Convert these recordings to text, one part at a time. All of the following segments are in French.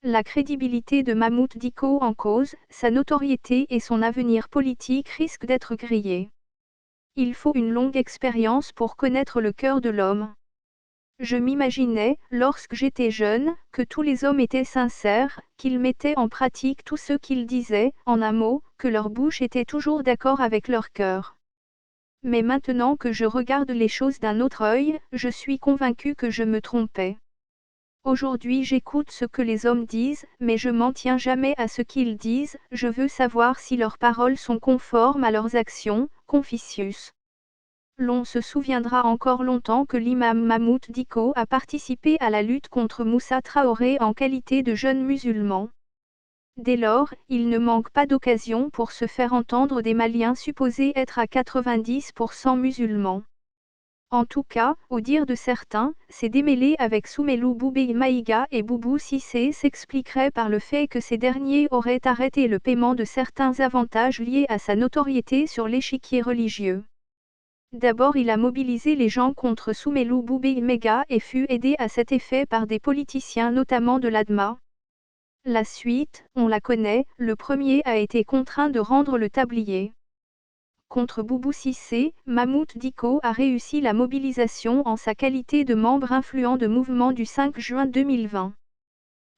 La crédibilité de Mahmoud Dicko en cause, sa notoriété et son avenir politique risquent d'être grillés. Il faut une longue expérience pour connaître le cœur de l'homme. Je m'imaginais, lorsque j'étais jeune, que tous les hommes étaient sincères, qu'ils mettaient en pratique tout ce qu'ils disaient, en un mot, que leur bouche était toujours d'accord avec leur cœur. Mais maintenant que je regarde les choses d'un autre œil, je suis convaincu que je me trompais. Aujourd'hui j'écoute ce que les hommes disent, mais je m'en tiens jamais à ce qu'ils disent, je veux savoir si leurs paroles sont conformes à leurs actions. Confucius. L'on se souviendra encore longtemps que l'imam Mahmoud Dicko a participé à la lutte contre Moussa Traoré en qualité de jeune musulman. Dès lors, il ne manque pas d'occasion pour se faire entendre des Maliens supposés être à 90% musulmans. En tout cas, au dire de certains, ces démêlés avec Soumelou Boubèye Maïga et Boubou Cissé s'expliqueraient par le fait que ces derniers auraient arrêté le paiement de certains avantages liés à sa notoriété sur l'échiquier religieux. D'abord il a mobilisé les gens contre Soumelou Boubèye Maïga et fut aidé à cet effet par des politiciens notamment de l'ADMA. La suite, on la connaît, le premier a été contraint de rendre le tablier. Contre Boubou Cissé, Mahmoud Dicko a réussi la mobilisation en sa qualité de membre influent de mouvement du 5 juin 2020.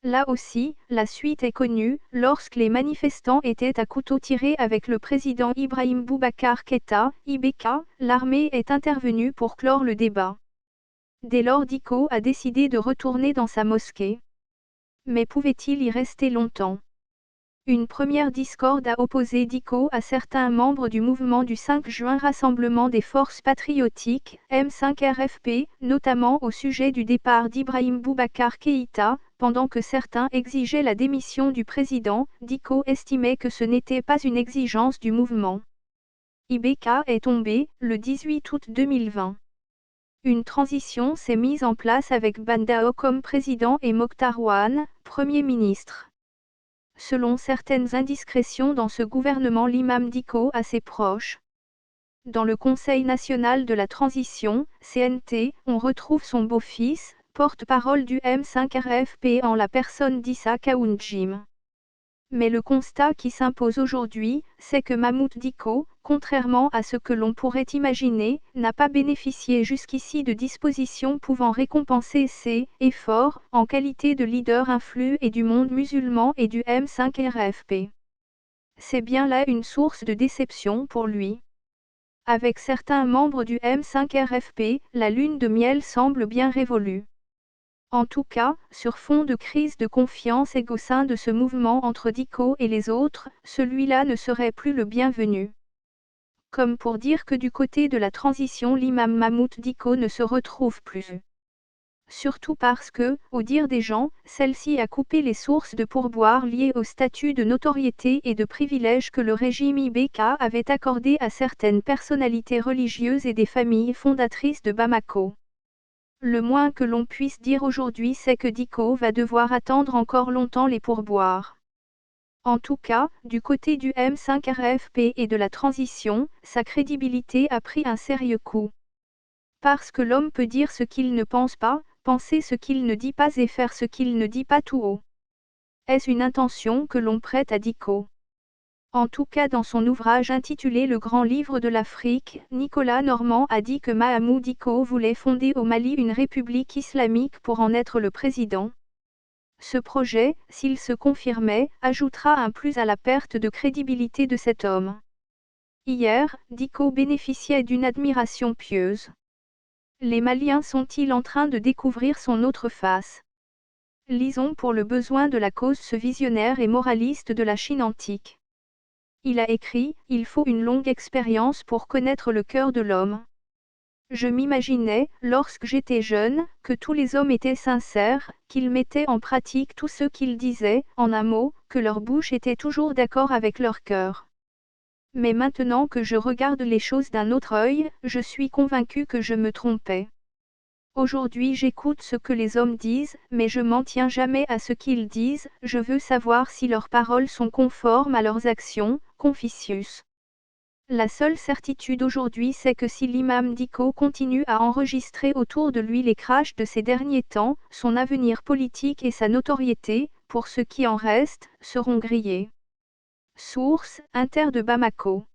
Là aussi, la suite est connue, lorsque les manifestants étaient à couteau tiré avec le président Ibrahim Boubacar Keïta, IBK, l'armée est intervenue pour clore le débat. Dès lors Dicko a décidé de retourner dans sa mosquée. Mais pouvait-il y rester longtemps ? Une première discorde a opposé Dicko à certains membres du mouvement du 5 juin Rassemblement des forces patriotiques, M5RFP, notamment au sujet du départ d'Ibrahim Boubacar Keïta, pendant que certains exigeaient la démission du président. Dicko estimait que ce n'était pas une exigence du mouvement. IBK est tombé, le 18 août 2020. Une transition s'est mise en place avec Bandao comme président et Mokhtar Ouane, Premier ministre. Selon certaines indiscrétions dans ce gouvernement, l'imam Dicko a ses proches. Dans le Conseil national de la transition, CNT, on retrouve son beau-fils, porte-parole du M5RFP en la personne d'Issa Kaoundjim. Mais le constat qui s'impose aujourd'hui, c'est que Mahmoud Dicko, contrairement à ce que l'on pourrait imaginer, n'a pas bénéficié jusqu'ici de dispositions pouvant récompenser ses efforts, en qualité de leader influent et du monde musulman et du M5RFP. C'est bien là une source de déception pour lui. Avec certains membres du M5RFP, la lune de miel semble bien révolue. En tout cas, sur fond de crise de confiance et au sein de ce mouvement entre Dicko et les autres, celui-là ne serait plus le bienvenu. Comme pour dire que du côté de la transition l'imam Mahmoud Dicko ne se retrouve plus. Surtout parce que, au dire des gens, celle-ci a coupé les sources de pourboires liées au statut de notoriété et de privilèges que le régime IBK avait accordé à certaines personnalités religieuses et des familles fondatrices de Bamako. Le moins que l'on puisse dire aujourd'hui c'est que Dicko va devoir attendre encore longtemps les pourboires. En tout cas, du côté du M5RFP et de la transition, sa crédibilité a pris un sérieux coup. Parce que l'homme peut dire ce qu'il ne pense pas, penser ce qu'il ne dit pas et faire ce qu'il ne dit pas tout haut. Est-ce une intention que l'on prête à Dicko ? En tout cas dans son ouvrage intitulé Le Grand Livre de l'Afrique, Nicolas Normand a dit que Mahmoud Dicko voulait fonder au Mali une république islamique pour en être le président. Ce projet, s'il se confirmait, ajoutera un plus à la perte de crédibilité de cet homme. Hier, Dicko bénéficiait d'une admiration pieuse. Les Maliens sont-ils en train de découvrir son autre face ? Lisons pour le besoin de la cause ce visionnaire et moraliste de la Chine antique. Il a écrit « Il faut une longue expérience pour connaître le cœur de l'homme. Je m'imaginais, lorsque j'étais jeune, que tous les hommes étaient sincères, qu'ils mettaient en pratique tout ce qu'ils disaient, en un mot, que leur bouche était toujours d'accord avec leur cœur. Mais maintenant que je regarde les choses d'un autre œil, je suis convaincu que je me trompais. Aujourd'hui j'écoute ce que les hommes disent, mais je m'en tiens jamais à ce qu'ils disent, je veux savoir si leurs paroles sont conformes à leurs actions. » Confucius. La seule certitude aujourd'hui c'est que si l'imam Dicko continue à enregistrer autour de lui les crashs de ces derniers temps, son avenir politique et sa notoriété, pour ce qui en reste, seront grillés. Source, Inter de Bamako.